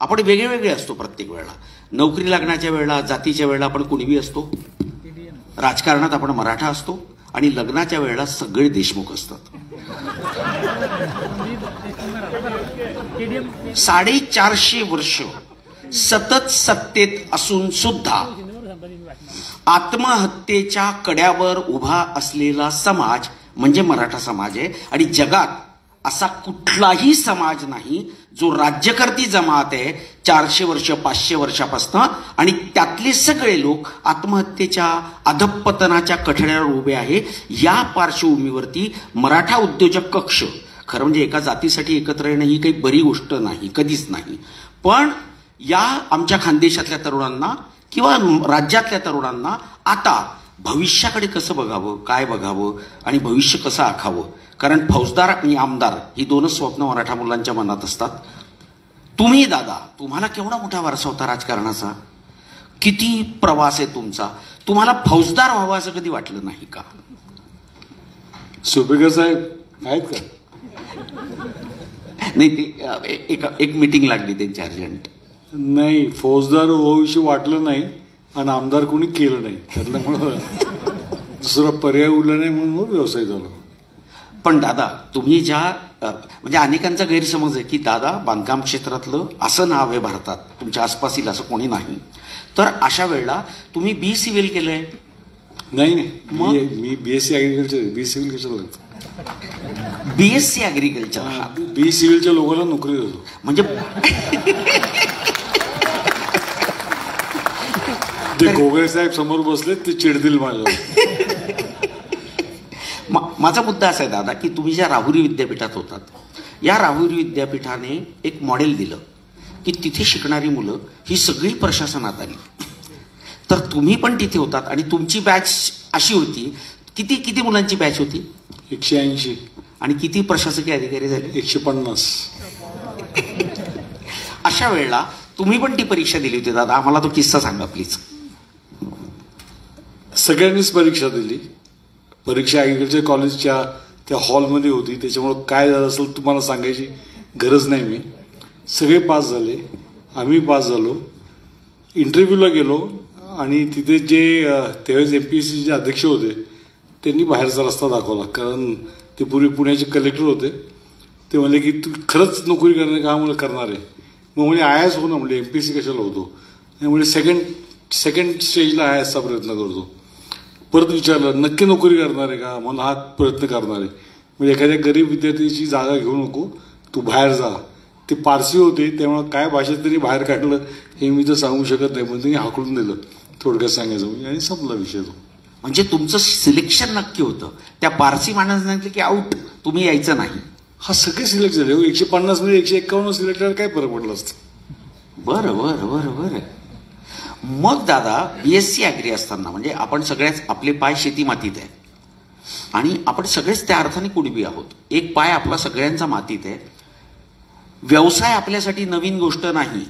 आपण वेगळे असतो प्रत्येक वेळेला. नोकरी लागण्याच्या वेळेला, जातीच्या वेळेला आपण कुणबी असतो, राजकारणात आपण मराठा असतो आणि लग्नाच्या वेळेला सगळे देशमुख असतात. 450 वर्ष सतत सत्तेत असून सुद्धा आत्महत्येच्या कड्यावर उभा असलेला समाज म्हणजे मराठा समाज आहे. आणि जगात असा कुठलाही समाज नाही जो राज्यकर्ती जमात आहे 400 वर्ष 500 वर्षापासून, आणि त्यातले सगळे लोक आत्महत्येच्या अधपतनाच्या कठड्यावर उभे आहे. या पार्श्वभूमीवरती मराठा उद्योजक कक्ष, खरं म्हणजे एका जातीसाठी एकत्र येणं ही काही बरी गोष्ट नाही, कधीच नाही. पण या आमच्या खानदेशातल्या तरुणांना किंवा राज्यातल्या तरुणांना आता भविष्याकडे कसं बघावं, काय बघावं आणि भविष्य कसं आखावं, कारण फौजदार आणि आमदार ही दोनच स्वप्न मराठा मुलांच्या मनात असतात. तुम्ही दादा, तुम्हाला केवढा मोठा वारसा होता राजकारणाचा, किती प्रवास आहे तुमचा, तुम्हाला फौजदार व्हावं असं कधी वाटलं नाही का? सुपेकर साहेब आहेत का? नाही, ते एक मीटिंग लागली त्यांची अर्जंट. नाही, फौजदार होऊशी वाटलं नाही आणि आमदार कोणी केलं नाही, त्यातल्यामुळं दुसरा पर्याय उरला नाही म्हणून व्यवसाय झाला. पण दादा, तुम्ही ज्या म्हणजे अनेकांचा गैरसमज आहे की दादा बांधकाम क्षेत्रातलं असं नाव आहे भारतात, तुमच्या आसपास येईल असं कोणी नाही, तर अशा वेळेला तुम्ही बी सिव्हिल केलंय? नाही, मी बीएससी ऍग्रिकल्चर, बी सिव्हिल कशाला? BSc agriculture. बी सिव्हिलच्या लोकांना नोकरी देतो म्हणजे ते गोगळे साहेब समोर बसले ते चिडतील माझ्यावर. माझा मुद्दा असा आहे दादा की तुम्ही ज्या राहुरी विद्यापीठात होतात, या राहुरी विद्यापीठाने एक मॉडेल दिलं की तिथे शिकणारी मुलं ही सगळी प्रशासनात आली. तर तुम्ही पण तिथे होतात आणि तुमची बॅच अशी होती, किती मुलांची बॅच होती? 180. आणि किती प्रशासकीय अधिकारी झाले? 150. अशा वेळेला तुम्ही पण ती परीक्षा दिली होती दादा, आम्हाला तो किस्सा सांगा प्लीज. सगळ्यांनीच परीक्षा दिली. परीक्षा ऍग्रिकल्चर कॉलेजच्या त्या हॉलमध्ये होती, त्याच्यामुळं काय झालं असेल तुम्हाला सांगायची गरज नाही. मी सगळे पास झाले, आम्ही पास झालो. इंटरव्ह्यूला गेलो आणि तिथे जे त्यावेळेस MPSCचे अध्यक्ष होते त्यांनी बाहेरचा रस्ता दाखवला, कारण ते पूर्वी पुण्याचे कलेक्टर होते. ते म्हणले की तू खरंच नोकरी करणार का? मला करणार आहे. मग म्हणजे IAS हो ना, म्हणजे MPSC कशाला होतो? म्हणजे सेकंड स्टेजला IASचा प्रयत्न करतो. परत विचारलं नक्की नोकरी करणार आहे का? मला हा प्रयत्न करणार आहे. म्हणजे एखाद्या गरीब विद्यार्थ्याची जागा घेऊ नको, तू बाहेर जा. ते पारसी होते, त्यामुळे काय भाषेत तरी बाहेर काढलं हे मी तर सांगू शकत नाही, पण त्यांनी हाकलून दिलं थोडक्यात सांगायचं म्हणजे, आणि संपला विषय तो. म्हणजे तुमचं सिलेक्शन नक्की होतं, त्या पारसी माणसाने सांगितलं की आउट, तुम्ही यायचं नाही. हा, सगळे सिलेक्ट झाले. 150 मध्ये 151 सिलेक्ट झाले, काय फरक पडला असतं? बरं. मग दादा, BSc ऍग्री असताना म्हणजे आपण सगळ्याच, आपले पाय शेती मातीत आहे आणि आपण सगळेच त्या अर्थाने कुणबी आहोत. एक पाय आपला सगळ्यांचा मातीत आहे. व्यवसाय आपल्यासाठी नवीन गोष्ट नाही.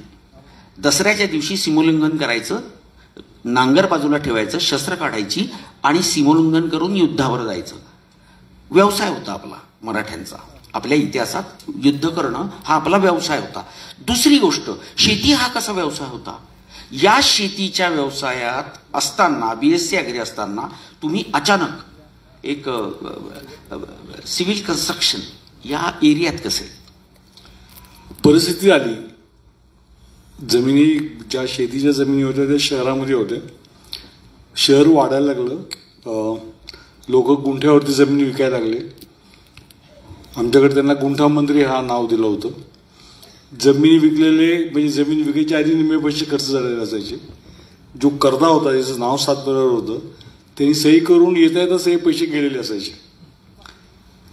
दसऱ्याच्या दिवशी सीमोल्लंघन करायचं, नांगर बाजूला ठेवायचं, शस्त्र काढायची आणि सीमोल्लंघन करून युद्धावर जायचं. व्यवसाय होता आपला मराठ्यांचा. आपल्या इतिहासात युद्ध करणं हा आपला व्यवसाय होता. दुसरी गोष्ट, शेती हा कसा व्यवसाय होता? या शेतीच्या व्यवसायात असताना, BSc ऍग्री असताना तुम्ही अचानक एक सिव्हिल कन्स्ट्रक्शन या एरियात कसे? परिस्थिती आली, जमिनी ज्या शेतीच्या जमिनी होत्या त्या शहरामध्ये होत्या. शहर वाढायला लागलं, लोक गुंठ्यावरती जमिनी विकायला लागले. आमच्याकडे त्यांना गुंठा मंत्री हा नाव दिलं होतं. जमिनी विकलेले म्हणजे जमीन विकायच्या आधी निम्मे पैसे खर्च झालेले असायचे. जो कर्ता होता, ज्याचं नाव सातबाऱ्यावर होतं, त्यांनी सही करून येता सही पैसे गेलेले असायचे.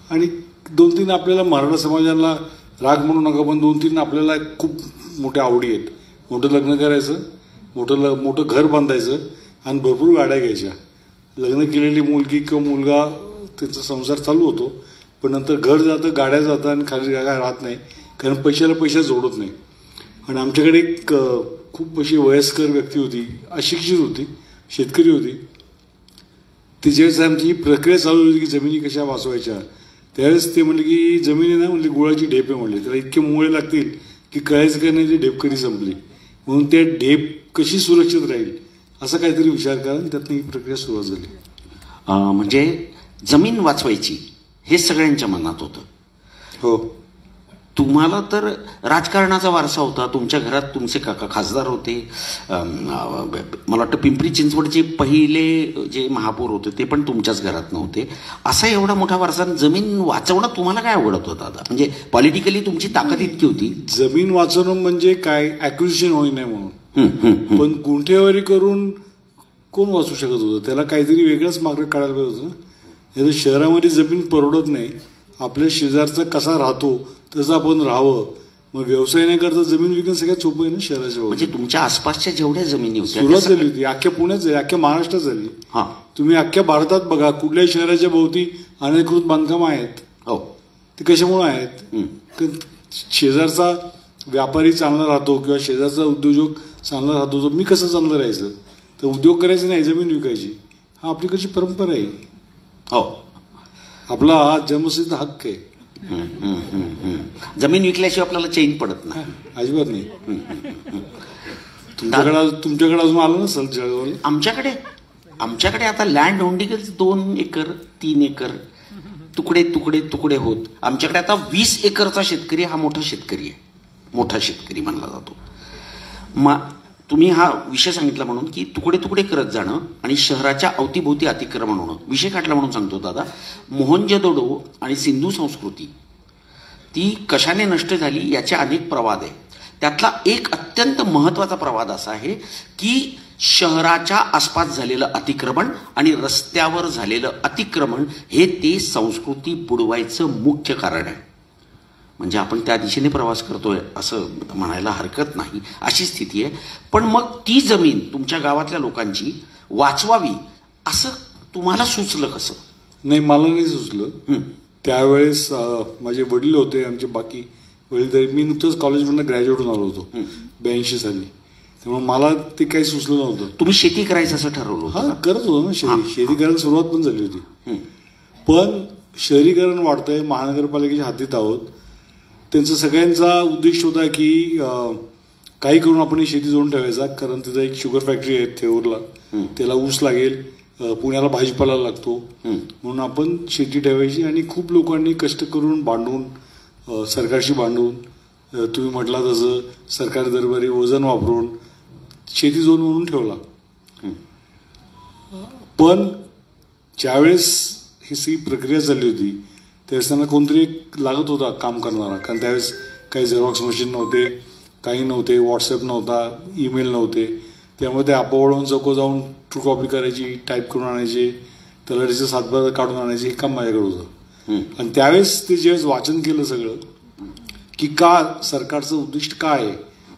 आणि 2-3 आपल्याला मराठा समाजाला राग म्हणू नका, पण 2-3 आपल्याला खूप मोठ्या आवडी आहेत. मोठं लग्न करायचं, मोठं घर बांधायचं आणि भरपूर गाड्या घ्यायच्या. लग्न केलेली मुलगी किंवा मुलगा त्यांचा संसार चालू होतो, पण नंतर घर जातं, गाड्या जातं आणि खाली जागा राहत नाही, कारण पैसे जोडत नाही. आणि आमच्याकडे एक खूप अशी वयस्कर व्यक्ती होती, अशिक्षित होती, शेतकरी होती. ती ज्यावेळेस आमची ही प्रक्रिया चालू होती की जमिनी कशा वाचवायच्या, त्यावेळेस ते म्हणले की जमिनी ना, म्हणले गुळाची ढेप आहे, म्हणले त्याला इतके मुळे लागतील की कळायचं काय नाही, ती ढेप कधी संपली. म्हणून ते ढेप कशी सुरक्षित राहील असा काहीतरी विचार करा आणि त्यातनं ही प्रक्रिया सुरुवात झाली. म्हणजे जमीन वाचवायची हे सगळ्यांच्या मनात होतं. हो, तुम्हाला तर राजकारणाचा वारसा होता. तुमच्या घरात तुमचे काका खासदार होते. मला वाटतं पिंपरी चिंचवडचे पहिले जे महापौर होते ते पण तुमच्याच घरात नव्हते. असा एवढा मोठा वारसा, जमीन वाचवणं तुम्हाला काय आवडत होतं दादा? म्हणजे पॉलिटिकली तुमची ताकद इतकी होती. जमीन वाचवणं म्हणजे काय, ॲक्विजिशन होई नाही म्हणून. पण गुंठेवारी करून कोण वाचू शकत होतं? त्याला काहीतरी वेगळंच मार्ग काढायला पाहिजे होतं ना. शहरामध्ये जमीन परवडत नाही, आपल्या शेजारचा कसा राहतो तसं आपण राहावं. मग व्यवसाय नाही करता जमीन विकणं सगळ्यात सोपं आहे ना शहराच्या. म्हणजे तुमच्या आसपासच्या जेवढ्या जमिनी होत्या सुरुवात झाली होती, अख्ख्या पुण्यात झाली, अख्ख्या महाराष्ट्रात झाली. हा, तुम्ही अख्ख्या भारतात बघा, कुठल्याही शहराच्या भोवती अनधिकृत बांधकाम आहेत. हो, ते कशामुळे आहेत? शेजारचा व्यापारी चांगला राहतो किंवा शेजारचा उद्योजक चांगला राहतो, तर मी कसं चांगलं राहायचं? तर उद्योग करायचे नाही, जमीन विकायची. हा आपलीकडची परंपरा आहे. हो, आपला हा जन्मसिद्ध हक्क आहे. जमीन विकल्याशिवाय आपल्याला चैन पडत नाही. अजिबात नाही. तुमच्याकडे अजून आलं नसेल जळगावला. आमच्याकडे आता लँड होल्डिंगच 2 एकर 3 एकर तुकडे तुकडे तुकडे होत. आमच्याकडे आता 20 एकरचा शेतकरी हा मोठा शेतकरी आहे, मोठा शेतकरी मानला जातो. तुम्ही हा विषय सांगितला म्हणून की तुकडे तुकडे करत जाणं आणि शहराच्या अवतीभोवती अतिक्रमण होणं. विषय काढला म्हणून सांगतो दादा, मोहनजोदडो आणि सिंधू संस्कृती ती कशाने नष्ट झाली याचे अनेक प्रवाद आहे. त्यातला एक अत्यंत महत्वाचा प्रवाद असा आहे की शहराच्या आसपास झालेलं अतिक्रमण आणि रस्त्यावर झालेलं अतिक्रमण हे ते संस्कृती बुडवायचं मुख्य कारण आहे. म्हणजे आपण त्या दिशेने प्रवास करतोय असं म्हणायला हरकत नाही, अशी स्थिती आहे. पण मग ती जमीन तुमच्या गावातल्या लोकांची वाचवावी असं तुम्हाला सुचलं कसं? नाही, मला नाही सुचलं. त्यावेळेस माझे वडील होते, आमचे बाकी वडील तरी. मी नुकतंच कॉलेजमधून ग्रॅज्युएट होऊन आलो होतो 82 साली. त्यामुळे मला ते काही सुचलं नव्हतं. तुम्ही शेती करायचं असं ठरवलं? हा, करत होतो ना शेती करायला सुरुवात पण झाली होती. पण शहरीकरण वाढतंय, महानगरपालिकेच्या हातीत आहोत. त्यांचा सगळ्यांचा उद्देश होता की काही करून आपण ही शेती जोडून ठेवायचा, कारण तिथं एक शुगर फॅक्टरी आहे थेऊरला, त्याला ऊस लागेल, पुण्याला भाजीपाला लागतो, म्हणून आपण शेती ठेवायची. आणि खूप लोकांनी कष्ट करून भांडून, सरकारशी भांडून, तुम्ही म्हटला तसं सरकार दरबारी वजन वापरून शेती झोन म्हणून ठेवला. पण ज्यावेळेस ही सगळी प्रक्रिया चालली होती त्यावेळेस त्यांना कोणतरी एक लागत होता काम करणारा, कारण त्यावेळेस काही झेरॉक्स मशीन नव्हते, काही नव्हते, व्हॉट्सअप नव्हता, ईमेल नव्हते. त्यामुळे ते आपोवळून चौक जाऊन ट्रू कॉपी करायची, टाईप करून आणायचे, तलाठीचं सातबारा काढून आणायचे, हे काम माझ्याकडे होतं. आणि त्यावेळेस ते ज्यावेळेस वाचन केलं सगळं की का सरकारचं उद्दिष्ट काय आहे,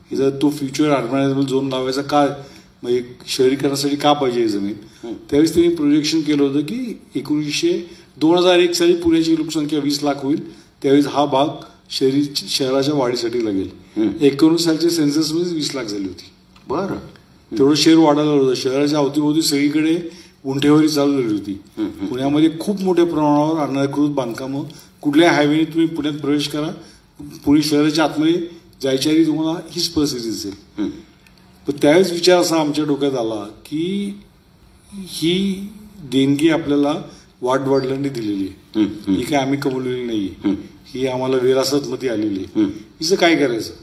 की जर तो फ्युचर अर्बनायझेबल झोन लावायचा का, म्हणजे शहरीकरणासाठी का पाहिजे ही जमीन, त्यावेळेस त्यांनी प्रोजेक्शन केलं होतं की 2001 साली पुण्याची लोकसंख्या 20 लाख होईल, त्यावेळेस हा भाग शहराच्या वाढीसाठी लागेल. 19 सालच्या सेन्ससमध्ये 20 लाख झाली होती. बरं, तेवढं शहर वाढायला होतं. शहराच्या अवतीभोवती सगळीकडे गुंठेवारी चालू झाली होती. पुण्यामध्ये खूप मोठ्या प्रमाणावर अनधिकृत बांधकामं, कुठल्या हायवेने तुम्ही पुण्यात प्रवेश करा, पुणे शहराच्या आतमध्ये जायच्या आधी तुम्हाला हीच परिस्थिती दिसेल. पण त्यावेळेस विचार असा आमच्या डोक्यात आला की ही देणगी आपल्याला वाडवडिलांनी दिलेली आहे, ही काय आम्ही कमवलेली नाहीये, ही आम्हाला विरासतमध्ये आलेली आहे. हिचं काय करायचं?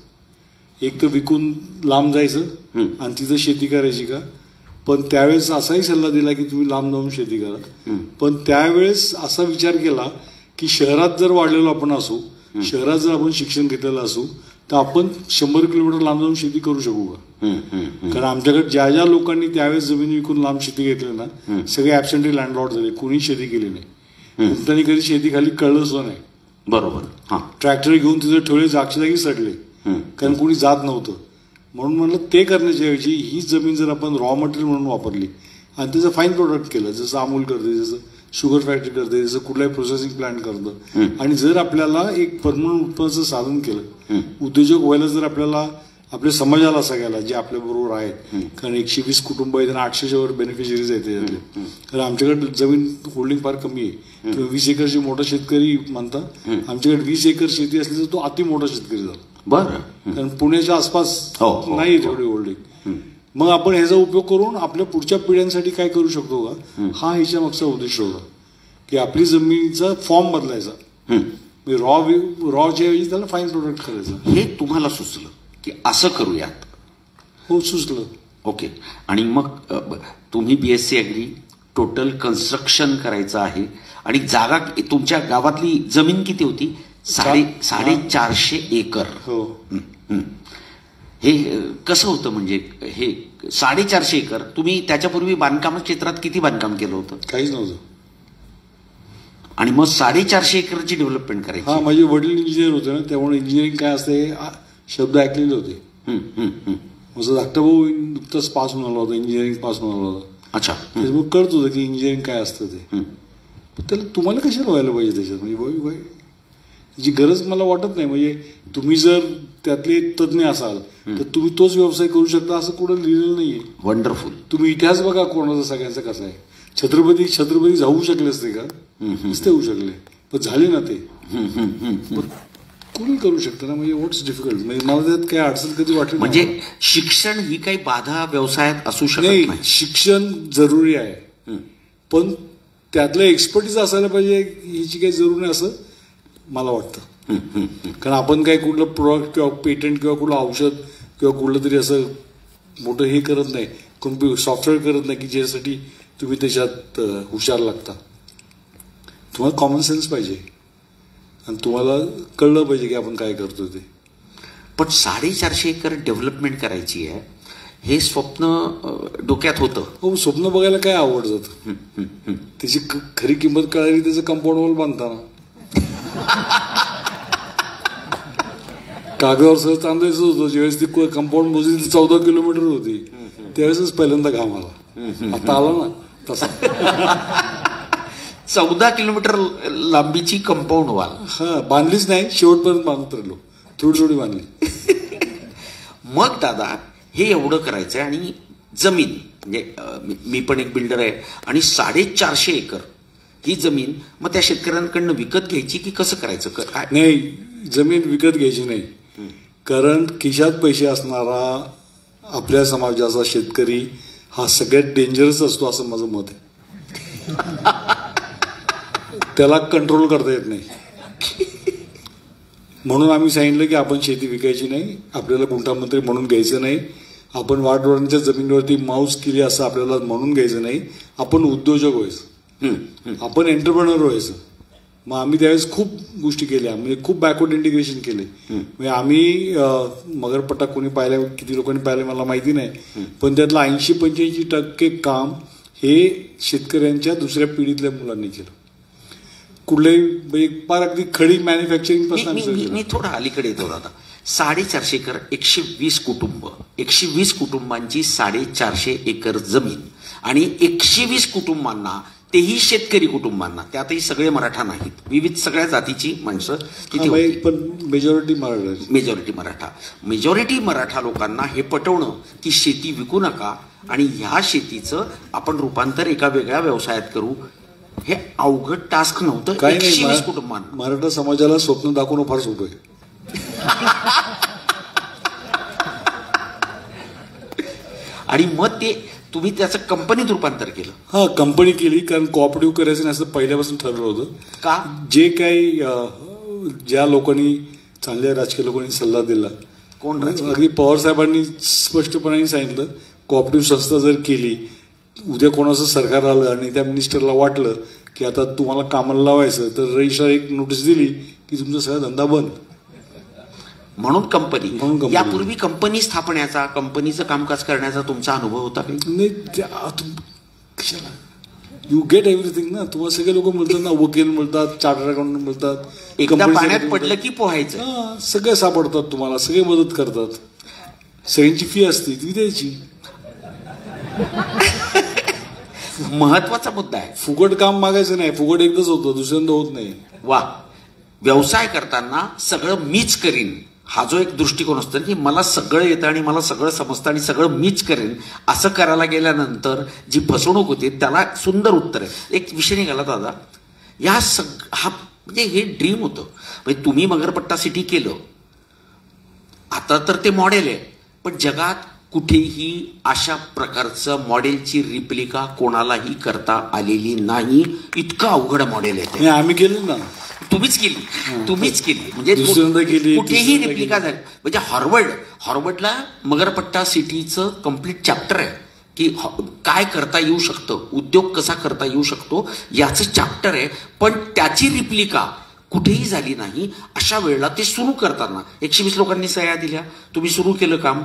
एक तर विकून लांब जायचं आणि तिथं शेती करायची का? पण त्यावेळेस असाही सल्ला दिला की तुम्ही लांब जाऊन शेती करा. पण त्यावेळेस असा विचार केला की शहरात जर वाढलेलो आपण असू, शहरात जर आपण शिक्षण घेतलेलं असू, तर आपण 100 किलोमीटर लांब जाऊन शेती करू शकू का? कारण आमच्याकडे ज्या ज्या लोकांनी त्यावेळेस जमीन विकून लांब शेती घेतली ना, सगळे ऍबसेंटी लँडलॉर्ड झाले, कोणी शेती केली नाही. त्यांनी कधी शेती खाली कळलं सुद्धा नाही. बरोबर. ट्रॅक्टर घेऊन तिथे ठेवले, जागची सडले, कारण कोणी जात नव्हतं. म्हणून म्हणलं ते करण्याच्या ऐवजी ही जमीन जर आपण रॉ मटेरियल म्हणून वापरली आणि त्याचं फाईन प्रोडक्ट केलं, जसं अमूल करते, जसं शुगर फॅक्टरी करते, जसं कुठलाही प्रोसेसिंग प्लांट करतं, आणि जर आपल्याला एक परमनंट उत्पन्नाचं साधन केलं, उद्योजक व्हायला जर आपल्याला आपल्या समाजाला सगळ्याला जे आपल्या बरोबर आहेत, कारण 120 कुटुंब आहेत आणि 800च्या वर बेनिफिशरीज आहेत त्याच्यातले, कारण आमच्याकडे जमीन होल्डिंग फार कमी आहे. 20 एकरचे मोठा शेतकरी म्हणता, आमच्याकडे 20 एकर शेती असली तर तो अति मोठा शेतकरी झाला. बरं. कारण पुण्याच्या आसपास हो. नाही तेवढी होल्डिंग. मग आपण ह्याचा उपयोग करून आपल्या पुढच्या पिढ्यांसाठी काय करू शकतो का, हा ह्याच्या मागचा उद्देश होता की आपली जमिनीचा फॉर्म बदलायचा. रॉच्या ऐवजी त्याला फाईन प्रोडक्ट करायचं. हे तुम्हाला सुचलं की असं करूयात? हो, सुचलं. ओके. आणि मग तुम्ही BSc ॲग्री टोटल कन्स्ट्रक्शन करायचं आहे आणि जागा तुमच्या गावातली जमीन किती होती? 450 एकर. हो. हे कसं होतं म्हणजे हे 450 एकर? तुम्ही त्याच्यापूर्वी बांधकाम क्षेत्रात किती बांधकाम केलं होतं? काहीच नव्हतं. आणि मग 450 एकरची डेव्हलपमेंट करायची? हा, माझे वडील इंजिनियर होते ना, त्यामुळे इंजिनिअरिंग काय असते शब्द ऐकलेले होते. माझा धाकटा भाऊ नुकताच पास होऊन आला होता, इंजिनिअरिंग पास होऊन आला होता. अच्छा. त्याच्यामुळे कळत होतं की इंजिनिअरिंग काय असतं ते. पण त्याला तुम्हाला कशाला व्हायला पाहिजे त्याच्यात, म्हणजे त्याची गरज मला वाटत नाही. म्हणजे तुम्ही जर त्यातले तज्ज्ञ असाल तर तुम्ही तोच व्यवसाय करू शकता असं कुठं लिहिलेलं नाहीये. वंडरफुल. तुम्ही इतिहास बघा कोणाचा सगळ्यांचा कसा आहे. छत्रपती जाऊ शकले असते का? नुसते होऊ शकले, पण झाले ना ते. कोणी करू शकतं ना, म्हणजे व्हॉट्स डिफिकल्ट. म्हणजे मला त्यात काही अडचण कधी वाटली म्हणजे शिक्षण ही काही बाधा व्यवसायात असू शकत नाही. शिक्षण जरुरी आहे, पण त्यातलं एक्सपर्टीज असायला पाहिजे ह्याची काही जरूर नाही असं मला वाटतं. कारण आपण काही कुठलं प्रोडक्ट किंवा पेटंट किंवा कुठलं औषध किंवा कुठलं तरी असं मोठं हे करत नाही, सॉफ्टवेअर करत नाही की ज्यासाठी तुम्ही त्याच्यात हुशार लागता. तुम्हाला कॉमन सेन्स पाहिजे आणि तुम्हाला कळलं पाहिजे की आपण काय करतो ते. पण 450 एकर डेव्हलपमेंट करायची आहे हे स्वप्न डोक्यात होतं? हो, स्वप्न बघायला काय आवड जातं. त्याची खरी किंमत कळाली त्याचं कंपाऊंड वॉल बांधताना. कागदावर सहज तांदायचं होतं. ज्यावेळेस ती कंपाऊंड मोजली 14 किलोमीटर होती, त्यावेळेसच पहिल्यांदा घाम आला. आता आला ना तसा. 14 किलोमीटर लांबीची कंपाऊंड वॉल. हा, बांधलीच नाही, शेवटपर्यंत बांधत राहिलो, थोडी बांधली. मग दादा हे एवढं करायचंय आणि जमीन म्हणजे मी पण एक बिल्डर आहे आणि 450 एकर ही जमीन मग त्या शेतकऱ्यांकडनं विकत घ्यायची की कसं करायचं? काय नाही, जमीन विकत घ्यायची नाही. कारण खिशात पैसे असणारा आपल्या समाजाचा शेतकरी हा सगळ्यात डेंजरस असतो असं माझं मत आहे. त्याला कंट्रोल करता येत नाही. म्हणून आम्ही सांगितलं की आपण शेती विकायची नाही, आपल्याला गुंठामंत्री म्हणून घ्यायचं नाही, आपण वाडवडांच्या जमिनीवरती माऊस केली असं आपल्याला म्हणून घ्यायचं नाही, आपण उद्योजक व्हायचं, आपण एंटरप्रेनर व्हायचं. मग आम्ही त्यावेळेस खूप गोष्टी केल्या, म्हणजे खूप बॅकवर्ड इंटिग्रेशन केले. म्हणजे आम्ही मगरपट्टा कोणी पाहिल्या, किती लोकांनी पाहिलं मला माहिती नाही, पण त्यातलं 80-85% काम हे शेतकऱ्यांच्या दुसऱ्या पिढीतल्या मुलांनी केलं. कुठल्याही फार अगदी खडी मॅन्युफॅक्चरिंग पासून. मी थोडा अलीकडे येतो दादा. 450 एकर 120 कुटुंब, 120 कुटुंबांची 450 एकर जमीन आणि 120 कुटुंबांना, तेही शेतकरी कुटुंबांना, त्यातही सगळे मराठा नाहीत, विविध सगळ्या जातीची माणसं तिथे होती. पण मेजॉरिटी मराठा लोकांना हे पटवणं की शेती विकू नका आणि ह्या शेतीचं आपण रूपांतर एका वेगळ्या व्यवसायात करू, हे अवघड टास्क नव्हतं. काही 120 कुटुंबांना मराठा समाजाला स्वप्न दाखवणं फार सोपं आहे. आणि मग ते तुम्ही त्याचं कंपनीत रूपांतर केलं? हा, कंपनी केली, कारण कोऑपरेटिव्ह करायचं नाही असं पहिल्यापासून ठरलं होतं. का? जे काही ज्या लोकांनी, चांगल्या राजकीय लोकांनी सल्ला दिला, कोण? अगदी पवार साहेबांनी स्पष्टपणे सांगितलं, कोऑपरेटिव्ह संस्था जर केली, उद्या कोणाचं सरकार आलं आणि त्या मिनिस्टरला वाटलं की आता तुम्हाला कामाला लावायचं, तर रजिस्ट्रार एक नोटीस दिली की तुमचा सगळा धंदा बंद. म्हणून कंपनी. यापूर्वी कंपनी स्थापण्याचा, कंपनीचं कामकाज करण्याचा तुमचा अनुभव होता काही? कशाला, यू गेट एव्हरीथिंग ना. तुम्हाला सगळे लोक मिळतात ना, वकील मिळतात, चार्टर्ड अकाउंटंट मिळतात, एकदा पाण्यात पडलं की पोहायचं. सगळे सापडतात तुम्हाला, सगळे मदत करतात, सगळ्यांची फी असते ती द्यायची. महत्वाचा मुद्दा आहे. फुकट काम मागायचं नाही, फुकट एकदाच होतं, दुसऱ्यांदा होत नाही. वा. व्यवसाय करताना सगळं मीच करीन हा जो एक दृष्टिकोन असतो की मला सगळं येतं आणि मला सगळं समजतं आणि सगळं मीच करेन, असं करायला गेल्यानंतर जी फसवणूक होते त्याला सुंदर उत्तर आहे. एक विषय निघाला दादा, या हा म्हणजे हे ड्रीम होतं. म्हणजे तुम्ही मगरपट्टा सिटी केलं, आता तर ते मॉडेल आहे, पण जगात कुठेही अशा प्रकारचं मॉडेलची रिप्लिका कोणालाही करता आलेली नाही. इतकं अवघड मॉडेल आहे ते. आम्ही केले ना. तुम्हीच केली म्हणजे दुसऱ्यांदा केली, कुठेही रिप्लिका झाली. म्हणजे हॉर्वर्डला मगरपट्टा सिटीचं कम्प्लीट चॅप्टर आहे की काय करता येऊ शकतं, उद्योग कसा करता येऊ शकतो याचं चॅप्टर आहे. पण त्याची रिप्लिका कुठेही झाली नाही. अशा वेळेला ते सुरू करताना 120 लोकांनी सह्या दिल्या, तुम्ही सुरू केलं काम.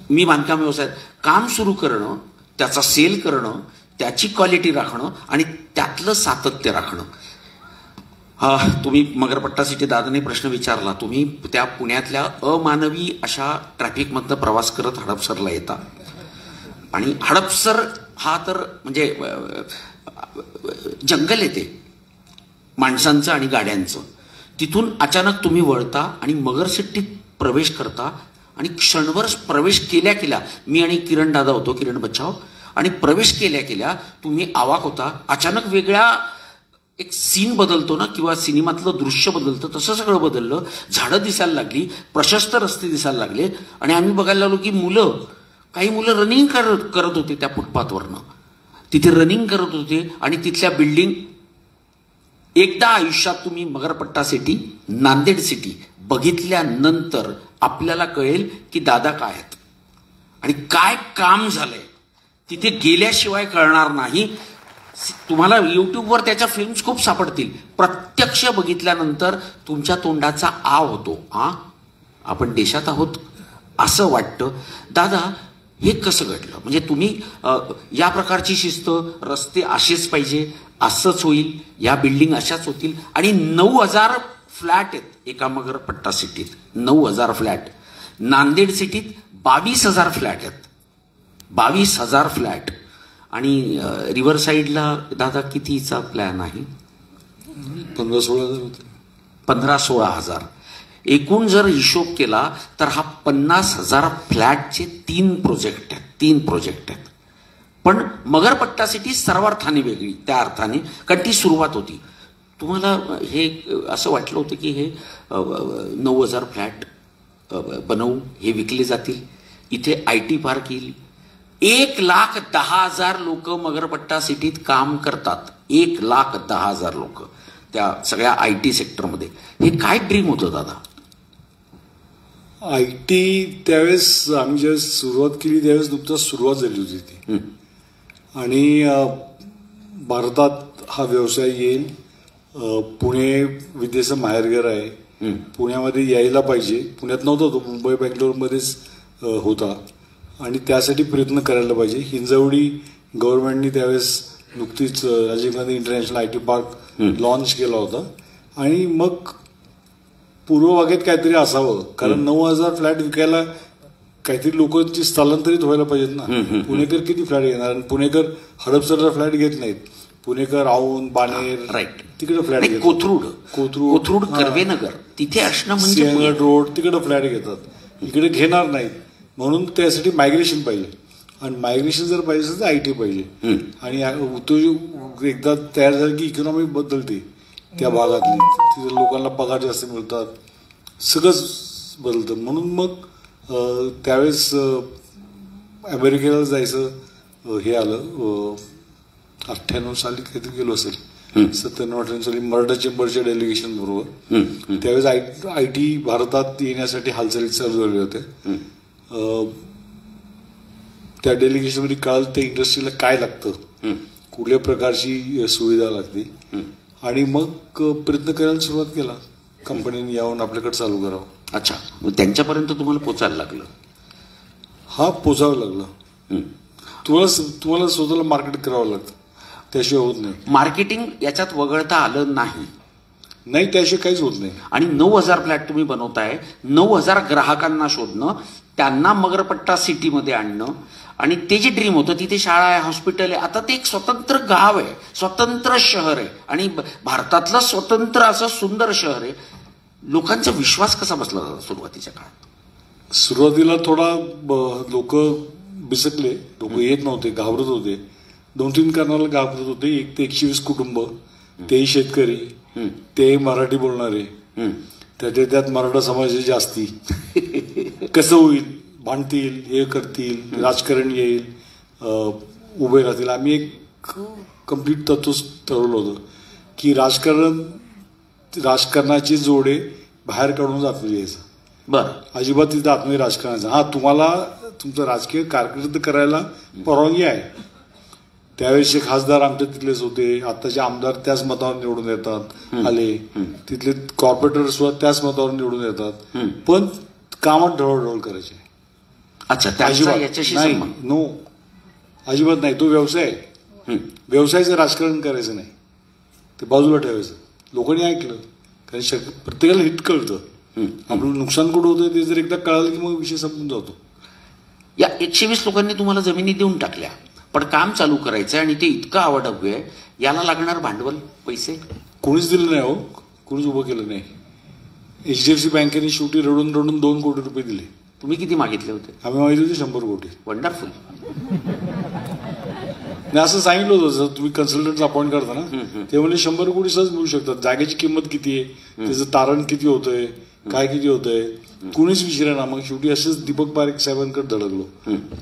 मी बांधकाम व्यवसायात काम सुरू करणं, त्याचा सेल करणं, त्याची क्वालिटी राखणं आणि त्यातलं सातत्य राखणं. तुम्ही मगरपट्टा सिटी दादाने प्रश्न विचारला. तुम्ही त्या पुण्यातल्या अमानवी अशा ट्रॅफिकमधनं प्रवास करत हडपसरला येता आणि हडपसर हा तर म्हणजे जंगल आहे ते माणसांचं आणि गाड्यांचं. तिथून अचानक तुम्ही वळता आणि मगर सिटीत प्रवेश करता आणि क्षणभर प्रवेश केल्या मी आणि किरण दादा होतो, किरण बच्चाव, आणि प्रवेश केल्या तुम्ही अवाक होता. अचानक वेगळ्या एक सीन बदलतो ना, किंवा सिनेमातलं दृश्य बदलतं, तसं सगळं बदललं. झाडं दिसायला लागली, प्रशस्त रस्ते दिसायला लागले आणि आम्ही बघायला लागलो की काही मुलं रनिंग करत होते त्या फुटपाथवरनं. तिथे रनिंग करत होते आणि तिथल्या बिल्डिंग. एकदा आयुष्यात तुम्ही मगरपट्टा सिटी, नांदेड सिटी बघितल्यानंतर आपल्याला कळेल की दादा काय आहेत आणि काय काम झालंय. तिथे गेल्याशिवाय कळणार नाही. तुम्हाला युट्यूबवर त्याच्या फिल्म्स खूप सापडतील. प्रत्यक्ष बघितल्यानंतर तुमच्या तोंडाचा आ होतो. आपण देशात आहोत असं वाटतं. दादा, हे कसं घडलं? म्हणजे तुम्ही या प्रकारची शिस्त, रस्ते असेच पाहिजे, असंच होईल, या बिल्डिंग अशाच होतील, आणि 9,000 फ्लॅट आहेत एका मगरपट्टा सिटीत. 9,000 फ्लॅट. नांदेड सिटीत 22,000 फ्लॅट आहेत. 22,000 फ्लॅट. आणि रिव्हर साईडला दादा कितीचा प्लॅन आहे? 15-16,000 होते. 15-16,000. एकूण जर हिशोब केला तर हा 50,000 फ्लॅटचे 3 प्रोजेक्ट आहेत. पण मगरपट्टा सिटी सर्वार्थाने वेगळी त्या अर्थाने, कारण ती सुरुवात होती. तुम्हाला हे असं वाटलं होतं की हे 9,000 फ्लॅट बनवू, हे विकले जातील, इथे IT पार्क येईल. 1,10,000 लोक मगरपट्टा सिटीत काम करतात. 1,10,000 लोक त्या सगळ्या IT सेक्टरमध्ये. हे काय ड्रीम होतं दादा? IT त्यावेळेस आम्ही ज्यावेळेस सुरुवात केली त्यावेळेस नुकताच सुरुवात झाली होती ती. आणि भारतात हा व्यवसाय येईल. पुणे विद्येचं माहेरघर आहे. पुण्यामध्ये यायला पाहिजे. पुण्यात नव्हता तो, मुंबई बँगलोरमध्येच होता आणि त्यासाठी प्रयत्न करायला पाहिजे. हिंजवडी गव्हर्नमेंटनी त्यावेळेस नुकतीच Rajiv Gandhi international IT park launch केला होता. आणि मग पूर्वभागेत काहीतरी असावं, कारण 9,000 फ्लॅट विकायला काहीतरी लोकांची स्थलांतरित व्हायला पाहिजेत ना. पुणेकर किती फ्लॅट घेणार? पुणेकर हडपसरला फ्लॅट घेत नाहीत. पुणेकर औंध, बाणेर, राईट, तिकडे फ्लॅट घेतात. कोथरूड, कर्वेनगर तिथे असणं म्हणजे सिंहगड रोड तिकडे फ्लॅट घेतात, इकडे घेणार नाहीत. म्हणून त्यासाठी मायग्रेशन पाहिजे. आणि मायग्रेशन जर पाहिजे तर IT पाहिजे. आणि उद्योग एकदा तयार झाले की इकॉनॉमी बदलते त्या भागातली. तिथे लोकांना पगार जास्त मिळतात, सगळंच बदलतं. म्हणून मग त्यावेळेस अमेरिकेला जायचं हे आलं. 98 साली काहीतरी गेलो असेल, 97-98 साली मराठा चेंबरच्या डेलिगेशन बरोबर. त्यावेळेस IT भारतात येण्यासाठी हालचाली चालू झाल्या होत्या. त्या डेलिगेशनमध्ये कळालं त्या इंडस्ट्रीला काय लागतं, कुठल्या प्रकारची सुविधा लागते. आणि मग प्रयत्न करायला सुरुवात केला. कंपनीने यावून आपल्याकडे चालू करावं. अच्छा, मग त्यांच्यापर्यंत तुम्हाला पोचायला लागलं? पोचावं लागलं. तुम्हाला स्वतःला मार्केट करावं लागतं, त्याशिवाय होत नाही. मार्केटिंग याच्यात वगळता आलं नाही, त्याशिवाय काहीच होत नाही. आणि 9,000 फ्लॅट तुम्ही बनवताय. 9,000 ग्राहकांना शोधणं, त्यांना मगरपट्टा सिटीमध्ये आणणं, आणि ते जे ड्रीम होतं, तिथे शाळा आहे, हॉस्पिटल आहे. आता ते एक स्वतंत्र गाव आहे, स्वतंत्र शहर आहे, आणि भारतातलं स्वतंत्र असं सुंदर शहर आहे. लोकांचा विश्वास कसा बसला जातो सुरुवातीच्या काळात? सुरुवातीला थोडा लोक बिसकले, लोक येत नव्हते, घाबरत होते. 2-3 कारणाला घाबरत होते. एक ते 120 कुटुंब, तेही शेतकरी, ते मराठी बोलणारे. त्यात मराठा समाजाची जास्ती कसं होईल, भांडतील, हे करतील, राजकारण येईल, उभे राहतील. आम्ही एक कम्प्लीट तत्वच ठरवलं होतं की राजकारणाचे जोडे बाहेर काढून आतमध्ये यायचं. बरं, अजिबात तिथं आतमध्ये राजकारणाचं. हा, तुम्हाला तुमचं राजकीय कारकीर्द करायला परवानगी आहे. त्यावेळेचे खासदार आमच्या तिथलेच होते, आताचे आमदार त्याच मतावर निवडून येतात आले, तिथले कॉर्पोरेटर सुद्धा त्याच मतावर निवडून येतात, पण कामात ढवळढवळ करायचे. अच्छा, याच्याशी नाही, नो, अजिबात नाही. तो व्यवसाय आहे. व्यवसायाचं राजकारण करायचं नाही, ते बाजूला ठेवायचं. लोकांनी ऐकलं, कारण प्रत्येकाला हिट कळतं. आपलं नुकसान कुठं होतं ते जर एकदा कळालं की मग विषय संपून जातो. या 120 लोकांनी तुम्हाला जमिनी देऊन टाकल्या, पण काम चालू करायचं आणि ते इतकं अवाढव्य आहे, याला लागणार भांडवल, पैसे कोणीच दिलं नाही. हो, कोणीच उभं केलं नाही. HDFC बँकेने शेवटी रडून रडून 2 कोटी रुपये दिले. तुम्ही किती मागितले होते? आम्ही मागितले होते 100 कोटी. वंडरफुल. नाही, असं सांगितलं होतं, जर तुम्ही कन्सल्टंट अपॉइंट करता ना, ते म्हणजे 100 कोटी सहज मिळू शकतात. जागेची किंमत किती आहे, त्याचं तारण किती होतंय, काय किती होतंय, कुणीच विचारा ना. मग शेवटी असेच दीपक पारेख साहेबांकडे धडकलो.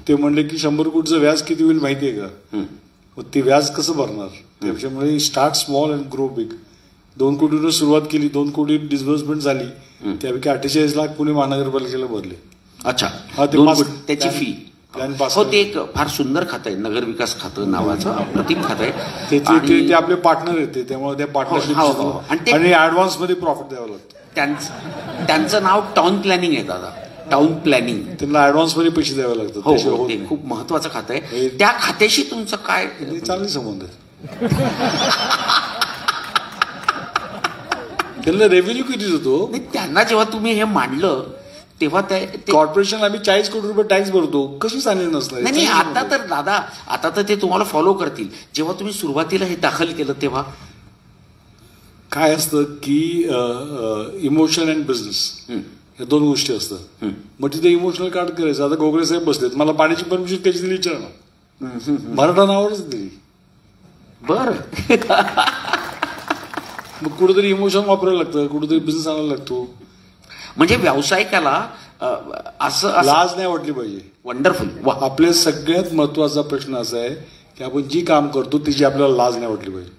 ते म्हणले की 100 कोटीचं व्याज किती होईल माहितीये का? मग ते व्याज कसं भरणार? त्यापेक्षा start small and grow big. 2 कोटीवर सुरुवात केली, 2 कोटी डिस्बर्समेंट झाली, त्यापैकी 48 लाख पुणे महानगरपालिकेला भरले. अच्छा, हा, त्याची फी. हो, ते एक फार सुंदर खातं आहे, नगर विकास खातं नावाचं अप्रतिम खातं आहे. ते आपले पार्टनर आहेत, त्यामुळे त्या पार्टनरशिप आणि ऍडव्हान्स मध्ये प्रॉफिट द्यावं लागतं. त्यांचं नाव टाउन प्लॅनिंग आहे दादा, टाउन प्लॅनिंग. त्यांना ऍडव्हान्स मध्ये पैसे द्यावे लागतात. हो, ते खूप महत्वाचं खातं आहे. त्या खात्याशी तुमचं काय चांगले संबंध आहे? त्यांना रेव्हेन्यू किती देतो? त्यांना जेव्हा तुम्ही हे मांडलं तेव्हा कॉर्पोरेशन आम्ही 40 कोटी रुपये टॅक्स भरतो, कशी चालेल नसणार? नाही, आता तर दादा, आता तर ते तुम्हाला फॉलो करतील. जेव्हा तुम्ही सुरुवातीला हे दाखल केलं तेव्हा काय असतं की इमोशन अँड बिझनेस या 2 गोष्टी असतात. मग तिथे इमोशनल कार्ड करायचं. आता गोगरे साहेब बसलेत, मला पाण्याची परमिशन कशी दिली विचारा ना. मराठा नावावरच दिली. बर, मग कुठेतरी इमोशन वापरायला लागतं, कुठेतरी बिझनेस आणायला लागतो. म्हणजे व्यावसायिकाला असं लाज नाही वाटली पाहिजे. वंडरफुल. आपल्या सगळ्यात महत्वाचा प्रश्न असा आहे की आपण जी काम करतो त्याची आपल्याला लाज नाही वाटली पाहिजे.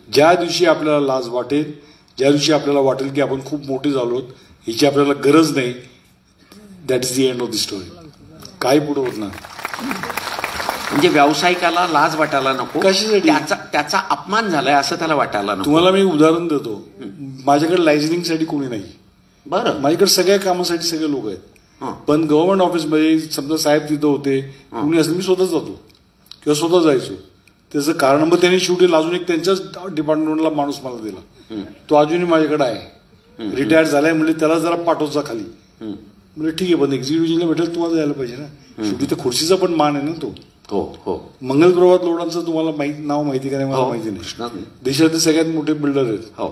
ज्या दिवशी आपल्याला लाज वाटेल, ज्या दिवशी आपल्याला वाटेल की आपण खूप मोठे झालोत, हिची आपल्याला गरज नाही, that is the end of the story. काही पुढे होत नाही. म्हणजे व्यावसायिकाला लाज वाटायला नको, कशासाठी? त्याचा अपमान झालाय असं त्याला वाटायला नको. तुम्हाला मी उदाहरण देतो. माझ्याकडे लायझनिंगसाठी कोणी नाही. बरं, माझ्याकडे सगळ्या कामासाठी सगळे लोक आहेत. पण गव्हर्नमेंट ऑफिसमध्ये समजा साहेब तिथं होते, कोणी असं मी स्वतः जातो किंवा स्वतः जायचो. त्याचं कारण मग त्यांनी शेवटी लाजून एक त्यांच्याच डिपार्टमेंटला माणूस मला दिला. तो अजूनही माझ्याकडे आहे, रिटायर झालाय. म्हणजे त्याला जरा पाठवचा खाली. म्हणजे ठीक आहे, पण एक्झिक्युटिव्हला भेटेल तुम्हाला जायला पाहिजे ना. शेवटी त्या खुर्चीचा पण मान आहे ना तो. हो हो. मंगल प्रभात लोढांचं तुम्हाला नाव माहिती का नाही मला माहिती नाही. देशातले सगळ्यात मोठे बिल्डर आहेत. हो.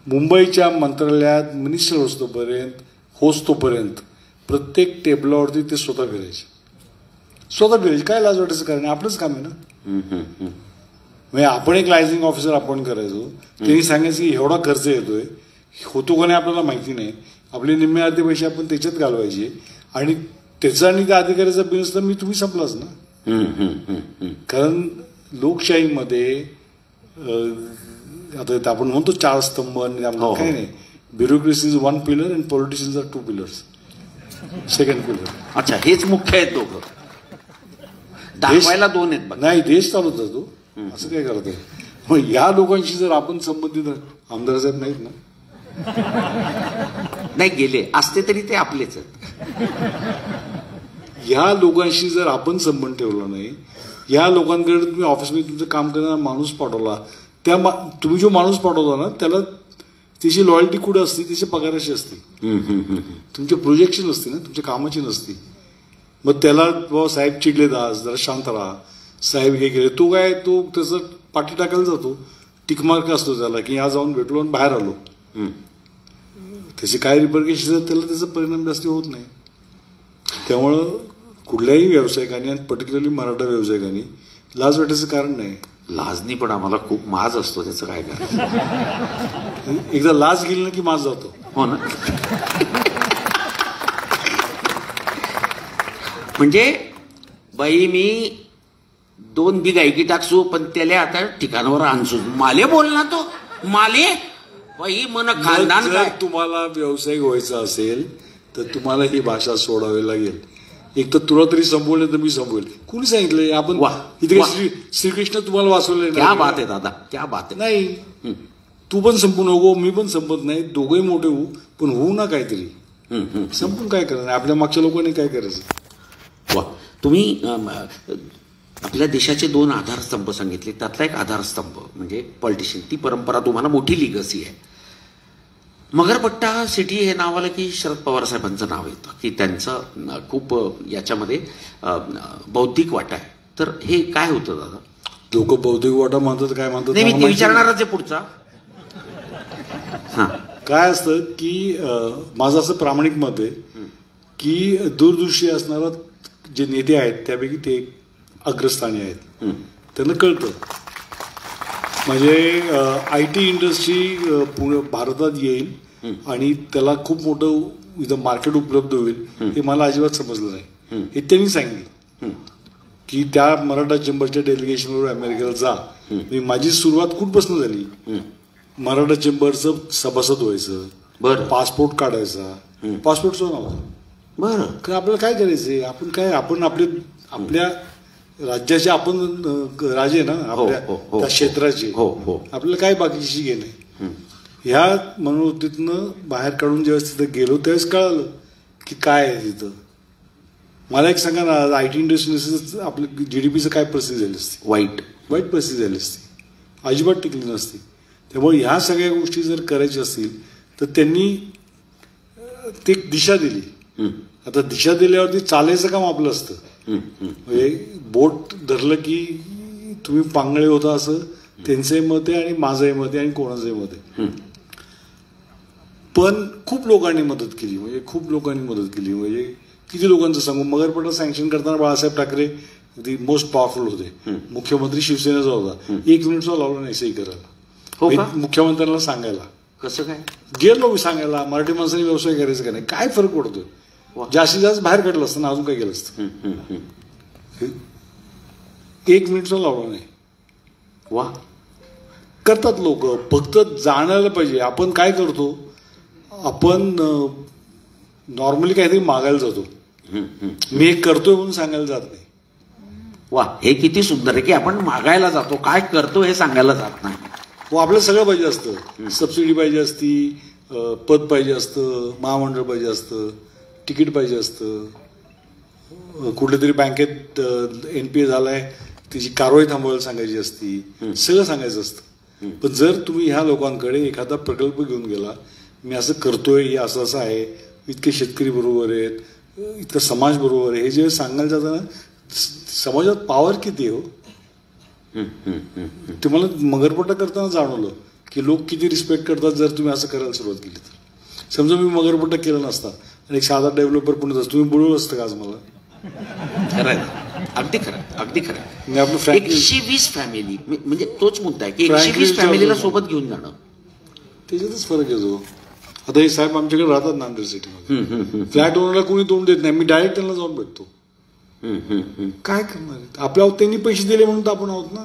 मुंबईच्या मंत्रालयात मिनिस्टर होतोपर्यंत प्रत्येक टेबलावरती ते स्वतः फिरायचे. काय लाज वाटायचं कारण? आपलंच काम आहे ना. म्हणजे आपण एक लायझनिंग ऑफिसर अपॉइंट करायचो, त्यांनी सांगायचं की एवढा खर्च येतोय, होतो का नाही आपल्याला माहिती नाही, आपले निम्मे अर्धे पैसे आपण त्याच्यात घालवायचे आणि त्याचा आणि त्या अधिकाऱ्याचा बिल असला मी तुम्ही संपलाच ना. कारण लोकशाहीमध्ये आता आपण म्हणतो 4 स्तंभ आणि काही नाही. Bureaucracy is 1 pillar and politicians are 2 pillars, 2nd pillar. अच्छा, हेच मुख्य आहेत दोघं, दाखवायला 2 आहेत. नाही, देश चालवत जातो. असं काय करत आहे? मग या लोकांशी जर आपण संबंधित, आमदार साहेब नाहीत ना, नाही गेले असते तरी ते आपलेच आहेत. या लोकांशी जर आपण संबंध ठेवला नाही, या लोकांकडे तुम्ही ऑफिसमध्ये तुमचं काम करणारा माणूस पाठवला, तुम्ही जो माणूस पाठवता ना त्याला त्याची लॉयल्टी कुठे असते? त्याच्या पगाराशी असते. तुमचे प्रोजेक्टची नसते ना, तुमच्या कामाची नसते. मग त्याला साहेब चिडले, जरा शांत राहा, साहेब हे केले, तो काय तो त्याचं पाठी टाकायला जातो. टिकमार्क असतो त्याला की आज जाऊन भेटलो आणि बाहेर आलो. त्याचे काय रिपरकेशन त्याला त्याचा परिणाम जास्त होत नाही. त्यामुळं कुठल्याही व्यावसायिकांनी आणि पर्टिक्युलरली मराठा व्यावसायिकांनी लाज वाटायचं कारण नाही. लाजनी पण आम्हाला खूप माज असतो, त्याचं काय करायचं. एकदा लाज गेली ना की माज जातो. हो ना. म्हणजे बाई मी 2 बी गायकी टाकसू पण त्याला आता ठिकाणावर आणसू. माले बोल ना तो माले बाई मन खानदान. जर तुम्हाला व्यावसायिक व्हायचं असेल तर तुम्हाला ही भाषा सोडावी लागेल. एक तर तुला तरी संपवलं तर मी संपवेल. कुणी सांगितलंय आपण इथे श्रीकृष्ण तुम्हाला वाचवले? क्या बात आहे दादा, क्या बात आहे. नाही, तू पण संपू नको, मी पण संपत नाही, दोघंही मोठे होऊ, पण होऊ ना काहीतरी. संपून काय करायचं, आपल्या मागच्या लोकांनी काय करायचं. वा, तुम्ही आपल्या देशाचे 2 आधारस्तंभ सांगितले, त्यातला एक आधारस्तंभ म्हणजे पॉलिटिशियन. ती परंपरा तुम्हाला मोठी लिगसी आहे. मगरपट्टा सिटी हे नाव आलं की शरद पवार साहेबांचं नाव येतं की त्यांचं खूप याच्यामध्ये बौद्धिक वाटा आहे. तर हे काय होतं दादा? लोक बौद्धिक वाटा मानतात, काय मानतात नाही, मी विचारणारच आहे पुढचा. काय असतं की माझं असं प्रामाणिक मत आहे की दूरदृष्टी असणारा जे नेते आहेत त्यापैकी ते अग्रस्थानी आहेत. त्यांना कळतं. म्हणजे IT इंडस्ट्री भारतात येईल आणि त्याला खूप मोठं इथं मार्केट उपलब्ध होईल हे मला अजिबात समजलं नाही. हे त्यांनी सांगितलं की त्या मराठा चेंबरच्या डेलिगेशनवर अमेरिकेला जा. माझी सुरुवात कुठपासून झाली? मराठा चेंबरचं सभासद व्हायचं, पासपोर्ट काढायचा. पासपोर्टचा नव्हता. बरं, आपल्याला काय करायचंय? आपण आपल्या राज्याचे आपण राजे ना, आपल्या त्या क्षेत्राचे. आपल्याला काय बाकीची घेणे. ह्या मनोवृत्तीतनं बाहेर काढून ज्यावेळेस तिथं गेलो त्यावेळेस कळालं की काय आहे तिथं. मला एक सांगा ना, IT इंडस्ट्री आपल्या GDPचं काय परिस्थिती झाली असती? वाईट परिस्थिती झाली असती, अजिबात टिकली नसती. त्यामुळे ह्या सगळ्या गोष्टी जर करायच्या असतील तर त्यांनी ते दिशा दिली. आता दिशा दिल्यावरती चालायचं काम आपलं असतं. म्हणजे बोट धरलं की तुम्ही पांगळे होता असं त्यांचंही मत आहे आणि माझंही मत आहे आणि कोणाचंही मत आहे. पण खूप लोकांनी मदत केली. म्हणजे किती लोकांचं सांगू. मगरपट्टा सँक्शन करताना Balasaheb Thackeray the most powerful होते. मुख्यमंत्री शिवसेनेचा होता. 1 मिनिटचा लावला नाही सही करायला, मुख्यमंत्र्यांना सांगायला. कसं काय गेलो मी सांगायला, मराठी माणसाने व्यवसाय करायचा का नाही, काय फरक पडतोय. जास्तीत जास्त बाहेर काढलं असतं ना, अजून काय केलं असतं. 1 मिनिटचा लावला नाही. वा, करतात लोक. फक्त जाणायला पाहिजे. आपण काय करतो, आपण नॉर्मली काहीतरी मागायला जातो. मी हे करतोय म्हणून सांगायला जात नाही. वा, हे किती सुंदर आहे की आपण मागायला जातो, काय करतो हे सांगायला जात नाही. आपल्याला सगळं पाहिजे असतं. सबसिडी पाहिजे असती, पद पाहिजे असतं, महामंडळ पाहिजे असतं, तिकीट पाहिजे असतं, कुठल्या तरी बँकेत NPA झालाय त्याची कारवाई थांबवायला सांगायची असती, सगळं सांगायचं असतं. पण जर तुम्ही ह्या लोकांकडे एखादा प्रकल्प घेऊन गेला, मी असं करतोय, हे असं असं आहे, इतके शेतकरी बरोबर आहेत, इतका समाज बरोबर आहे, हे जे सांगायला जाताना समाजात पॉवर किती हो. ते मला मगरपट्टा करताना जाणवलं की लोक किती रिस्पेक्ट करतात जर तुम्ही असं करायला सुरुवात केली तर. समजा मी मगरपट्टा केला नसता आणि एक साधा डेव्हलपर पुण्यात असतो, तुम्ही बोलवलं असतं का आज मला? खरं, अगदी खरं. आपलं 120 फॅमिली म्हणजे तोच मुद्दा आहे की 120 फॅमिलीला सोबत घेऊन जाणं, त्याच्यातच फरक येतो. आता हे साहेब आमच्याकडे राहतात नांदेड सिटीमध्ये. फ्लॅट ओनरला कोणी तोंड देत नाही, मी डायरेक्ट त्यांना जाऊन भेटतो. काय करणार, आपल्या त्यांनी पैसे दिले म्हणून तर आपण आहोत ना.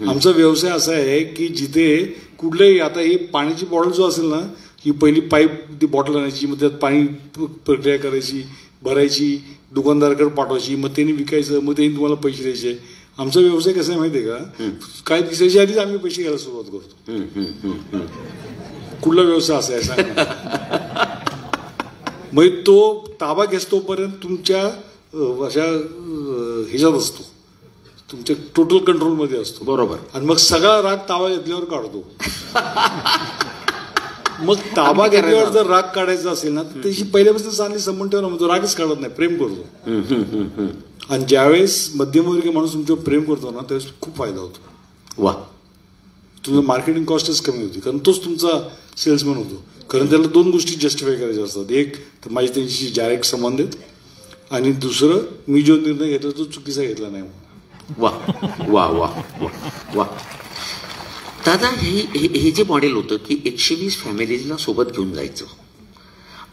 आमचा व्यवसाय असा आहे की जिथे कुठल्याही, आता ही पाण्याची बॉटल जो असेल ना, ही पहिली पाईप ती बॉटल आणायची, मग त्यात पाणी प्रक्रिया करायची, भरायची, दुकानदाराकडे पाठवायची, मग त्यांनी विकायचं, मग त्यांनी तुम्हाला पैसे द्यायचे. आमचा व्यवसाय कसा आहे माहितीये का, काय दिसायच्या आधीच आम्ही पैसे घ्यायला सुरुवात करतो. कुठला व्यवसाय असा आहे सांगा. मग तो ताबा घेतोपर्यंत तुमच्या अशा ह्याच्यात असतो, तुमच्या टोटल कंट्रोलमध्ये असतो. बरोबर. आणि मग सगळा राग ताबा घेतल्यावर काढतो. मग ताबा घेतल्यावर जर राग काढायचा असेल ना, तर त्याची पहिल्यापासून चांगली संबंध ठेवला, तो रागच काढत नाही, प्रेम करतो. आणि ज्यावेळेस मध्यमवर्गीय माणूस तुमच्यावर प्रेम करतो ना, त्यावेळेस खूप फायदा होतो. वा, तुझं मार्केटिंग कॉस्टच कमी होती, कारण तोच तुमचा सेल्समॅन होतो. कारण त्याला 2 गोष्टी जस्टिफाय करायच्या असतात. एक तर माझी त्यांच्याशी डायरेक्ट संबंध आहेत, आणि दुसरं मी जो निर्णय घेतला तो चुकीचा घेतला नाही. वा वा वा वा वा. दादा हे जे मॉडेल होतं की 120 फॅमिलीजला सोबत घेऊन जायचं.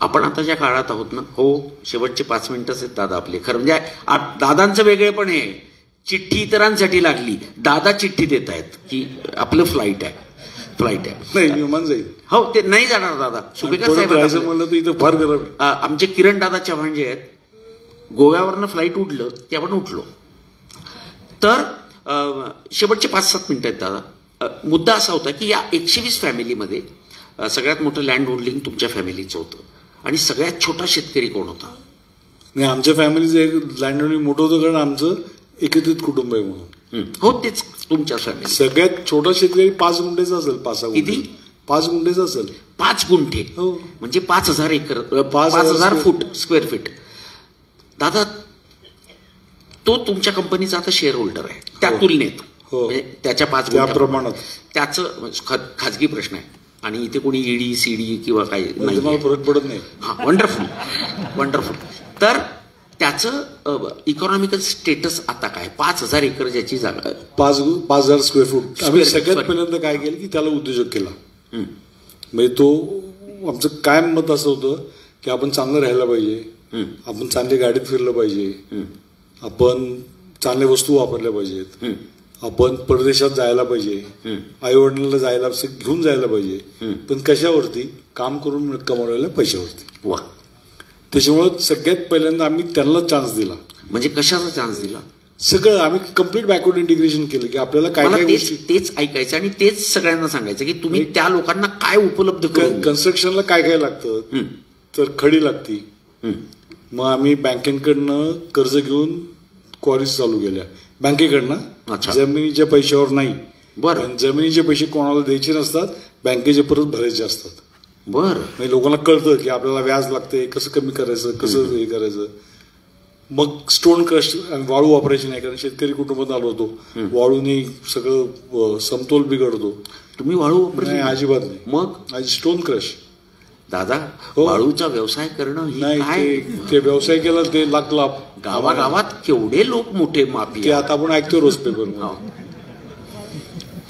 आपण आता ज्या काळात आहोत ना, हो शेवटचे 5 मिनिटच आहेत दादा आपले. खरं म्हणजे दादांचं वेगळे पण आहे. चिठ्ठी इतरांसाठी लागली, दादा चिठ्ठी देत आहेत की आपलं फ्लाईट आहे. नाही विमान जाईल. हो ते नाही जाणार दादा. सुपेकर साहेब म्हणलं तर इथं फार गरम. आमचे किरण दादा चव्हाण जे आहेत, गोव्यावरनं फ्लाईट उडलं की आपण उठलो. तर शेवटचे 5-7 मिनिटं आहेत दादा. मुद्दा असा होता की या 120 फॅमिलीमध्ये सगळ्यात मोठं लँड होल्डिंग तुमच्या फॅमिलीचं होतं आणि सगळ्यात छोटा शेतकरी कोण होता? नाही, आमच्या फॅमिलीचं एक लँड होल्डिंग मोठं होतं कारण आमचं एकत्रित कुटुंब आहे म्हणून. हो तेच तुमच्या फॅमिली. सगळ्यात छोटा शेतकरी 5 गुंठेचा असेल. 5-6 किती? 5 गुंठेचा असेल. 5 गुंठे हो. म्हणजे 5,000 एकर, 5,000 फूट स्क्वेअर फीट. दादा तो तुमच्या कंपनीचा आता शेअर होल्डर आहे त्या तुलनेत. म्हणजे त्याच्या 5 प्रमाणात त्याचं खाजगी प्रश्न आहे आणि इथे कोणी ईडी सीडी किंवा काही नाही, फरक पडत नाही. हा वंडरफुल. तर त्याचं इकॉनॉमिकल स्टेटस आता काय? 5,000 एकर ज्याची जागा, 5,000 स्क्वेअर फूट. आम्ही सगळ्यात पहिल्यांदा काय केलं की त्याला उद्योजक केला. म्हणजे तो आमचं कायम मत असं होतं की आपण चांगलं राहायला पाहिजे, आपण चांगली गाडीत फिरलं पाहिजे, आपण चांगल्या वस्तू वापरल्या पाहिजेत, आपण परदेशात जायला पाहिजे, आई वडिलांना जायला घेऊन जायला पाहिजे, पण कशावरती? काम करून कमवलेल्या पैशावरती. वा. त्याच्यामुळे सगळ्यात पहिल्यांदा आम्ही त्यांना चान्स दिला. म्हणजे कशाचा चान्स दिला? सगळं आम्ही कम्प्लीट बॅकवर्ड इंटिग्रेशन केलं की आपल्याला काय काय गोष्टी. तेच ऐकायचं आणि तेच सगळ्यांना सांगायचं की तुम्ही त्या लोकांना काय उपलब्ध करून. कन्स्ट्रक्शनला काय काय लागतं तर खडी लागती. मग आम्ही बँकेकडनं कर्ज घेऊन क्वारीज चालू केल्या बँकेकडनं. जमिनीच्या पैशावर नाही. बरं. जमिनीचे पैसे कोणाला द्यायचे नसतात, बँकेचे परत भरायचे असतात. बरं. म्हणजे लोकांना कळतं की आपल्याला व्याज लागतंय, कसं कमी करायचं, कसं हे करायचं. मग स्टोन क्रश वाळू वापरायची नाही कारण शेतकरी कुटुंबात आलो होतो. वाळूने सगळं समतोल बिघडतो. तुम्ही वाळू नाही? अजिबात नाही. मग आज स्टोन क्रश. दादा वाळूचा व्यवसाय करणं नाही, ते व्यवसाय केला ते लाख गावागावात केवढे लोक मोठे माफी. ते आता आपण ऐकतो रोज पेपर.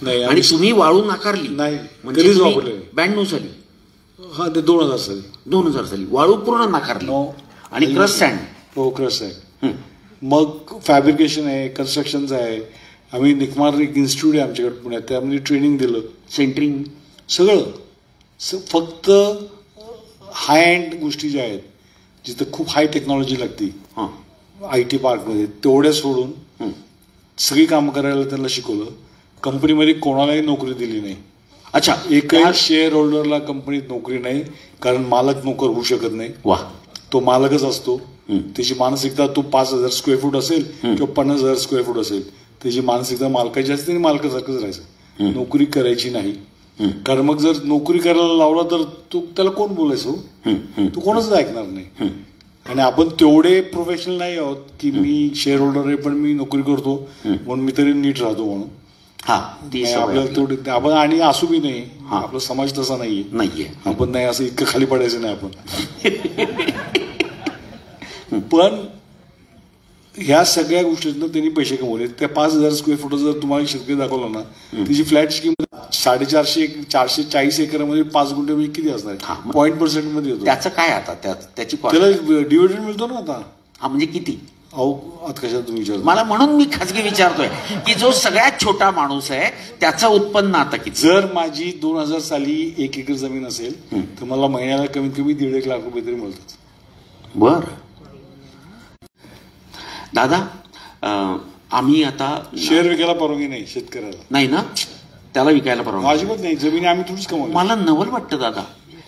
नाही आणि तुम्ही वाळू नाकारली नाही, म्हणजे कधीच वापरले. 92 साली. हा ते 2000 साली. 2000 साली वाळू पूर्ण नाकारली. आणि क्रश सँड. हो क्रश आहे. मग फॅब्रिकेशन आहे, कन्स्ट्रक्शनचं आहे. आम्ही निकमार एक इन्स्टिट्यूट आहे आमच्याकडे पुण्यात, त्यामध्ये ट्रेनिंग दिलं. सेंटरिंग सगळं. फक्त हाय एंड गोष्टी ज्या आहेत जिथं खूप हाय टेक्नॉलॉजी लागते IT पार्कमध्ये, तेवढ्या सोडून सगळी कामं करायला त्यांना शिकवलं. कंपनीमध्ये कोणालाही नोकरी दिली नाही. अच्छा. एकही शेअर होल्डरला कंपनीत नोकरी नाही कारण मालक नोकर होऊ शकत नाही. वा. तो मालकच असतो. त्याची मानसिकता तो 5,000 स्क्वेअर फूट असेल किंवा 50,000 स्क्वेअर फूट असेल, त्याची मानसिकता मालकाची असते आणि मालकासारखंच राहायचं. नोकरी करायची नाही. कारण मग जर नोकरी करायला लावला तर त्याला कोण बोलायचं? तो कोणच ऐकणार नाही. आणि आपण तेवढे प्रोफेशनल नाही आहोत की मी शेअर होल्डर आहे पण मी नोकरी करतो म्हणून मी तरी नीट राहतो म्हणून. आपल्याला तेवढे आपण आणि असू बी नाही. आपला समाज तसा नाहीये. आपण नाही असं इतकं खाली पडायचं नाही आपण. पण ह्या सगळ्या गोष्टीतनं त्यांनी पैसे कमवले. त्या 5,000 स्क्वेअर फुट जर तुम्हाला शेतकरी दाखवला ना, तिची फ्लॅटची किंमत 440 एकरामध्ये 5 गुंठे म्हणजे किती असणार? 0.% मध्ये होतो. त्याचं काय आता त्याची त्याला डिव्हिडंड मिळतो ना आता. हा म्हणजे किती? अहो आता कशात तुम्ही विचार मला, म्हणून मी खाजगी विचारतोय की जो सगळ्यात छोटा माणूस आहे त्याचं उत्पन्न आता किती? जर माझी 2000 साली 1 एकर जमीन असेल तर मला महिन्याला कमीत कमी 1.5 लाख रुपये तरी मिळतात. बर दादा, आम्ही आता शेअर विकायला परवानगी नाही शेतकऱ्याला. नाही ना? त्याला विकायला परवानगी अजिबात नाही. जमिनी आम्ही थोडीच कमवली. मला नवल वाटतं दादा,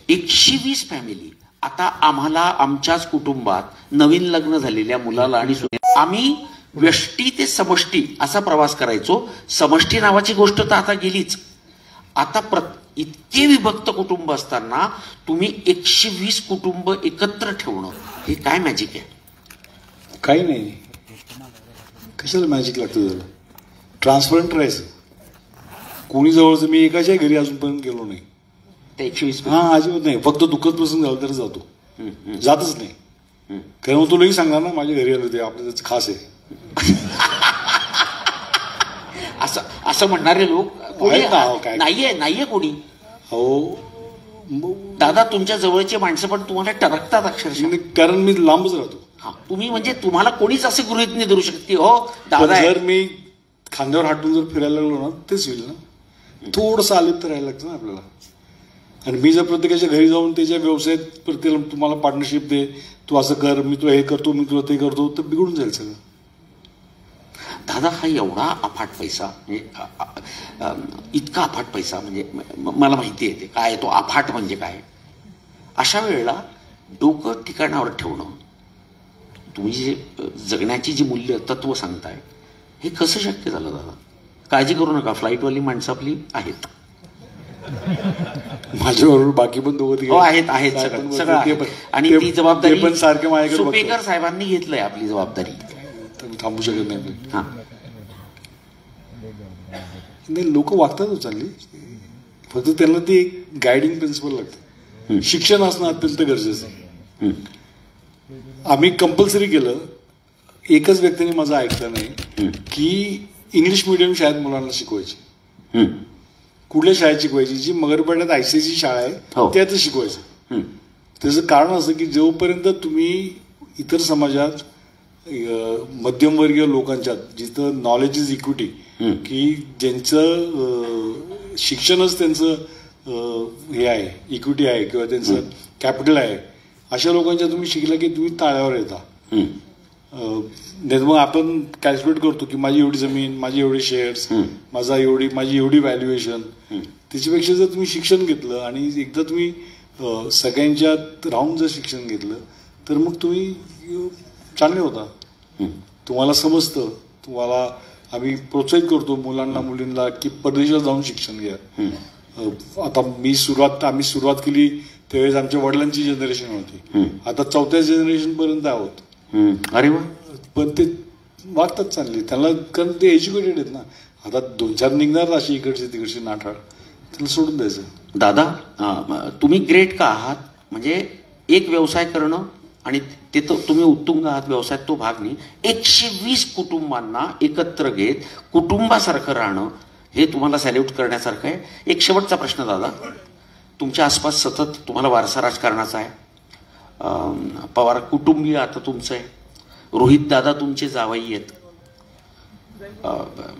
120 फॅमिली. आता आम्हाला आमच्याच कुटुंबात नवीन लग्न झालेल्या मुलाला आणि आम्ही व्यष्टी ते समष्टी असा प्रवास करायचो. समष्टी नावाची गोष्ट तर आता गेलीच. आता इतके विभक्त कुटुंब असताना तुम्ही 120 कुटुंब एकत्र ठेवणं, हे काय मॅजिक आहे? काही नाही. कशाला मॅजिक लागतं? त्याला ट्रान्सपरंट राहायचं. कोणी जवळचं मी एकाच्या घरी अजूनपर्यंत गेलो नाही. 120 अजिबात नाही. फक्त दुःखद प्रसंग झाला तर जातो, जातच नाही. कारण मग तुलाही सांगणार ना माझ्या घरी आलो ते आपलं त्याचं खास आहे. असं म्हणणारे लोक कोणी आहेत ना, काय? नाहीये कोणी. हो दादा तुमच्या जवळचे माणसं पण तुम्हाला टरकतात अक्षरशः. कारण मी लांबच राहतो. हा तुम्ही म्हणजे तुम्हाला कोणीच असे गृहीत नाही धरू शकत की हो पण दादा आहे. जर मी खांद्यावर हाटून जर फिरायला लागलो ना तेच होईल ना. थोडंसं आलेत तर राहायला लागतं ना आपल्याला. आणि मी जर प्रत्येकाच्या घरी जाऊन त्याच्या व्यवसायात प्रत्येक तुम्हाला पार्टनरशिप दे, तू असं कर, मी तुला हे करतो, मी तुला ते करतो, तर बिघडून जाईल सगळं. दादा हा एवढा अफाट पैसा म्हणजे इतका अफाट पैसा म्हणजे मला माहिती आहे ते काय तो अफाट म्हणजे काय. अशा वेळेला डोकं ठिकाणावर ठेवणं, तुम्ही जे जगण्याची जी मूल्य तत्व सांगताय हे कसं शक्य झालं दादा. काळजी करू नका, फ्लाईटवाली माणसं आपली आहेत. माझ्याबरोबर बाकी पण दोघं आहेत सगळं आहे. आणि ती जबाबदारी पण सारखे माझ्याकडे सुपेकर साहेबांनी घेतलंय आपली जबाबदारी. थांबू शकत नाही. हा नाही लोक वागतात चालली, फक्त त्यांना ती एक गायडिंग प्रिन्सिपल लागते. शिक्षण असणं अत्यंत गरजेचं आहे. आम्ही कंपल्सरी केलं, एकच व्यक्तीने माझं ऐकलं नाही की इंग्लिश मिडियम शाळेत मुलांना शिकवायची. कुठल्या शाळेत शिकवायची? जी मगरपाड्यात आयसीएसई शाळा आहे त्यातच शिकवायचं. त्याचं कारण असं की जोपर्यंत तुम्ही इतर समाजात मध्यमवर्गीय लोकांच्यात जिथं नॉलेज इज इक्विटी, की ज्यांचं शिक्षणच त्यांचं हे आहे, इक्विटी आहे किंवा त्यांचं कॅपिटल आहे, अशा लोकांच्या तुम्ही शिकला की तुम्ही ताळ्यावर येता. नाही मग आपण कॅल्क्युलेट करतो की माझी एवढी जमीन, माझी एवढे शेअर्स, माझी एवढी व्हॅल्युएशन. त्याच्यापेक्षा जर तुम्ही शिक्षण घेतलं आणि एकदा तुम्ही सगळ्यांच्यात राहून जर शिक्षण घेतलं तर मग तुम्ही चांगले होता. तुम्हाला समजतं. तुम्हाला आम्ही प्रोत्साहित करतो मुलांना मुलींना की परदेशात जाऊन शिक्षण घ्या. आता आम्ही सुरुवात केली त्यावेळेस आमच्या वडिलांची जनरेशन होती, आता 4थ्या जनरेशन पर्यंत आहोत. अरे वा. पण ते वागतात चालले त्यांना, कारण ते एज्युकेटेड आहेत ना. आता 2-4 निघणार अशी इकडची तिकडची नाठाळ, त्याला सोडून द्यायचं. दादा तुम्ही ग्रेट का आहात म्हणजे एक व्यवसाय करणं आणि ते तर तुम्ही उत्तुंग आहात व्यवसायात तो भाग नाही. 120 कुटुंबांना एकत्र घेत कुटुंबासारखं राहणं हे तुम्हाला सॅल्यूट करण्यासारखं आहे. एक शेवटचा प्रश्न दादा, तुमच्या आसपास सतत तुम्हाला वारसा राजकारणाचा आहे. पवार कुटुंबीय आता तुमचं आहे. रोहित दादा तुमचे जावई आहेत.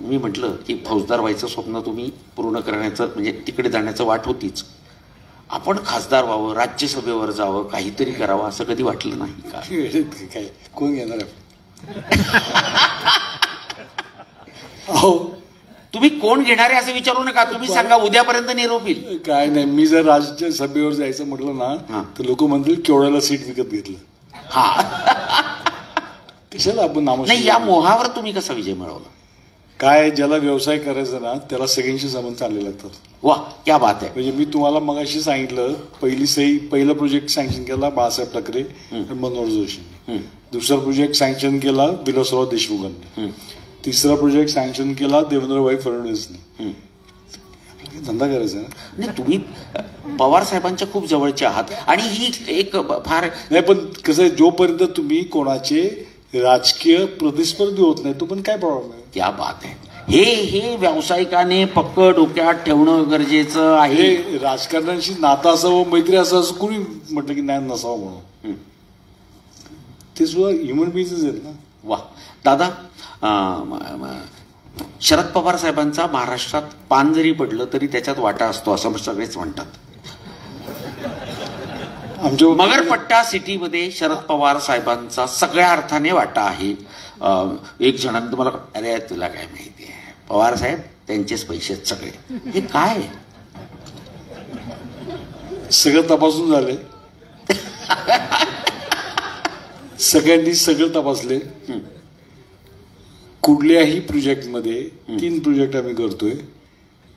मी म्हटलं की फौजदार व्हायचं स्वप्न तुम्ही पूर्ण करण्याचं म्हणजे तिकडे जाण्याचं वाट होतीच. आपण खासदार व्हावं, राज्यसभेवर जावं, काहीतरी करावं असं कधी वाटलं नाही का? काय कोण घेणार अहो तुम्ही कोण घेणारे असं विचारू नका. तुम्ही सांगा, उद्यापर्यंत निरोप येईल. काय नाही, मी जर राज्यसभेवर जायचं म्हटलं ना तर लोक म्हणतील केवढ्याला सीट विकत घेतलं. कशाला आपण नाही, या मोहावर तुम्ही कसा विजय मिळवला? काय, ज्याला व्यवसाय करायचा ना त्याला सगळ्यांशी संबंध चालले लागतात. वा क्या बात आहे. म्हणजे मी तुम्हाला मगाशी सांगितलं, पहिला प्रोजेक्ट सँक्शन केला बाळासाहेब ठाकरे आणि मनोहर जोशी. दुसरा प्रोजेक्ट सँक्शन केला विलासराव देशमुखांनी. तिसरा प्रोजेक्ट सँक्शन केला देवेंद्रभाई फडणवीसनी. धंदा करायचा नाही. तुम्ही पवार साहेबांच्या खूप जवळचे आहात आणि ही एक फार नाही, पण कसं आहे, जोपर्यंत तुम्ही कोणाचे राजकीय प्रतिस्पर्धी होत नाही तो पण काय प्रॉब्लेम आहे. क्या बात आहे. हे व्यावसायिकाने पक्क डोक्यात ठेवणं गरजेचं आहे. हे राजकारणाशी नातं असावं, मैत्री असावं असं कोणी म्हटलं की नाही नसावं म्हणून. ते सुद्धा ह्युमन बिंगच आहेत ना. वा दादा, शरद पवार साहेबांचा महाराष्ट्रात पान जरी पडलं तरी त्याच्यात वाटा असतो असं सगळेच म्हणतात. आमच्या मगरपट्टा सिटीमध्ये शरद पवार साहेबांचा सगळ्या अर्थाने वाटा आहे. एक जणांनी तुम्हाला, अरे तुला काय माहिती आहे, पवार साहेब त्यांचेच पैसे आहेत सगळे. हे काय सगळं तपासून झाले. सगळ्यांनी सगळं तपासले. कुठल्याही प्रोजेक्टमध्ये 3 प्रोजेक्ट आम्ही करतोय.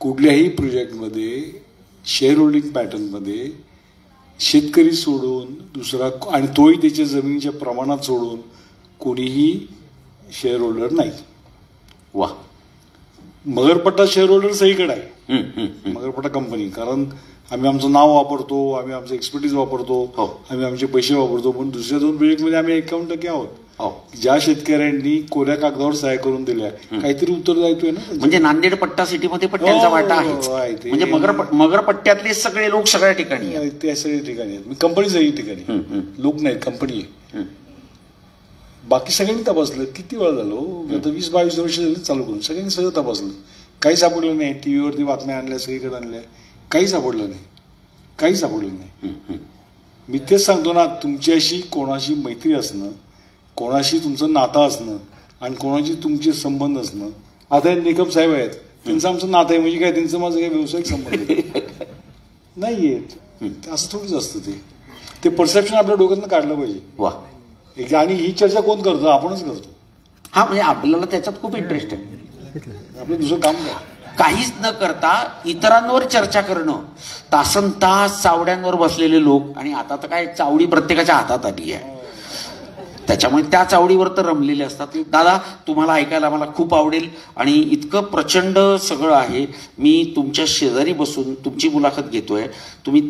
कुठल्याही प्रोजेक्टमध्ये शेअर होल्डिंग पॅटर्नमध्ये शेतकरी सोडून दुसरा, आणि तोही त्याच्या जमिनीच्या प्रमाणात सोडून कोणीही शेअर होल्डर नाही. वा. मगरपट्टा शेअर होल्डर सगळीकडे आहे. मगरपट्टा कंपनी, कारण आम्ही आमचं नाव वापरतो, आम्ही आमचं एक्सपर्टीज वापरतो, आम्ही आमचे पैसे वापरतो. पण दुसऱ्या 2 प्रोजेक्टमध्ये आम्ही 51% आहोत. हो. ज्या शेतकऱ्यांनी कोऱ्या कागदावर सह्या करून दिल्या काहीतरी उत्तरदायित्व आहे ना. म्हणजे नांदेड पट्टा सिटीमध्ये पण त्यांचा वाटा आहे आहे. ते. म्हणजे मगर पट्ट्यातले सगळे लोक सगळ्या ठिकाणी आहेत. ते सगळ्या ठिकाणी आहेत. कंपनीच आहे ठिकाणी, लोक नाहीत, कंपनी आहे. बाकी सगळ्यांनी तपासलं. किती वेळ झालो, आता 20-22 वर्ष झाली चालू करून सगळ्यांनी सगळं तपासलं. काही सापडलं नाही. टीव्हीवरती बातम्या आणल्या, सगळीकडे आणल्या, काही सापडलं नाही, काही सापडलं नाही. मी तेच सांगतो ना, तुमच्याशी कोणाशी मैत्री असणं, कोणाशी तुमचं नातं असणं आणि कोणाशी तुमचे संबंध असणं. आता हे निकम साहेब आहेत, त्यांचं आमचं नातं आहे म्हणजे काय, त्यांचं माझं काही व्यावसायिक संबंध नाही आहेत. असं थोडंच असतं. ते परसेप्शन आपल्या डोक्यातनं काढलं पाहिजे. वा. आणि ही चर्चा कोण करतो? आपणच करतो. हा, म्हणजे आपल्याला त्याच्यात खूप इंटरेस्ट आहे. आपलं दुसरं काम काय? काहीच न करता इतरांवर चर्चा करणं, तासन तास चावड्यांवर बसलेले लोक. आणि आता तर काय चावडी प्रत्येकाच्या हातात आली आहे, त्याच्यामुळे त्या चावडीवर तर रमलेले असतात. दादा, तुम्हाला ऐकायला मला खूप आवडेल आणि इतकं प्रचंड सगळं आहे. मी तुमच्या शेजारी बसून तुमची मुलाखत घेतोय. तुम्ही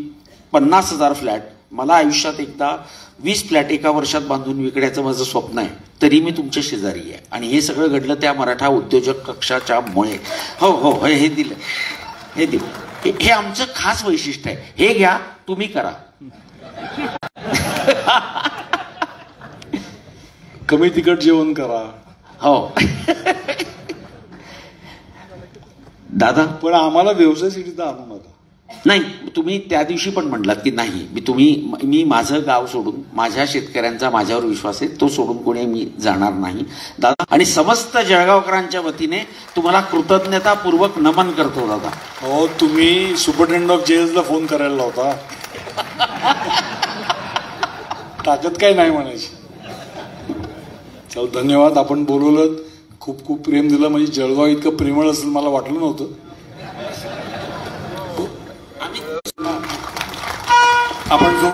50,000 फ्लॅट, मला आयुष्यात एकदा 20 फ्लॅट एका वर्षात बांधून विकण्याचं माझं स्वप्न आहे, तरी मी तुमच्या शेजारी आहे. आणि हे सगळं घडलं त्या मराठा उद्योजक कक्षाच्या मुळे. हो हो, हे दिलं, हे दिलं. हे आमचं खास वैशिष्ट्य आहे. हे घ्या, तुम्ही करा. कमी तिखट जेवण करा. हो. दादा, पण आम्हाला व्यवसायासाठी तर आणू नका. नाही, तुम्ही त्या दिवशी पण म्हटलात की नाही, मी माझं गाव सोडून, माझ्या शेतकऱ्यांचा माझ्यावर विश्वास आहे, तो सोडून कोणी मी जाणार नाही. दादा, आणि समस्त जळगावकरांच्या वतीने तुम्हाला कृतज्ञतापूर्वक नमन करतो दादा. हो, तुम्ही सुपरिटेंडेंट ऑफ जेएसला फोन करायला लावता. ताकद काय नाही म्हणायची. चल, धन्यवाद. आपण बोलवलं, खूप खूप प्रेम दिलं. म्हणजे जळगाव इतकं प्रेमळ असेल मला वाटलं नव्हतं. आपण